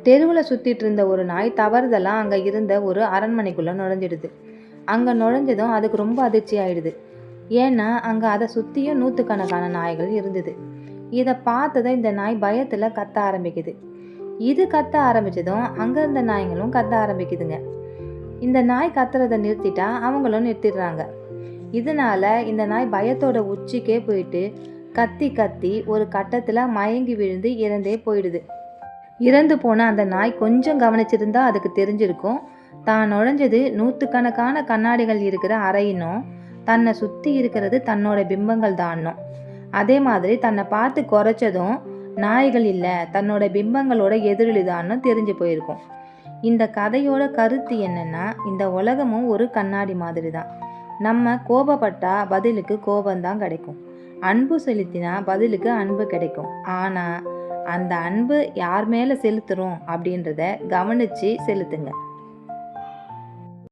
தெருவில் சுற்றிட்டு இருந்த ஒரு நாய் தவறுதலாக அங்கே இருந்த ஒரு அரண்மனைக்குள்ளே நுழைஞ்சிடுது. அங்கே நுழைஞ்சதும் அதுக்கு ரொம்ப அதிர்ச்சி ஆயிடுது. ஏன்னா அங்கே அதை சுற்றியும் நூற்றுக்கணக்கான நாய்கள் இருந்தது. இதை பார்த்ததும் இந்த நாய் பயத்தில் கத்த ஆரம்பிக்குது. இது கத்த ஆரம்பித்ததும் அங்கே இருந்த நாய்களும் கத்த ஆரம்பிக்குதுங்க. இந்த நாய் கத்துறதை நிறுத்திட்டா அவங்களும் நிறுத்திடுறாங்க. இதனால இந்த நாய் பயத்தோட உச்சிக்கே போயிட்டு கத்தி கத்தி ஒரு கட்டத்தில் மயங்கி விழுந்து இறந்தே போயிடுது. இறந்து போன அந்த நாய் கொஞ்சம் கவனிச்சிருந்தா அதுக்கு தெரிஞ்சிருக்கும், தான் நுழைஞ்சது நூற்றுக்கணக்கான கண்ணாடிகள் இருக்கிற அறையினும் தன்னை சுற்றி இருக்கிறது தன்னோட பிம்பங்கள் தான்னும். அதே மாதிரி தன்னை பார்த்து குறைச்சதும் நாய்கள் இல்லை, தன்னோட பிம்பங்களோட எதிரொலிதான்னு தெரிஞ்சு போயிருக்கும். இந்த கதையோட கருத்து என்னன்னா, இந்த உலகமும் ஒரு கண்ணாடி மாதிரி தான். நம்ம கோபப்பட்டா பதிலுக்கு கோபம்தான் கிடைக்கும், அன்பு செலுத்தினா பதிலுக்கு அன்பு கிடைக்கும். ஆனால் அந்த அன்பு யார் மேலே செலுத்துகிறோம் அப்படின்றத கவனித்து செலுத்துங்க.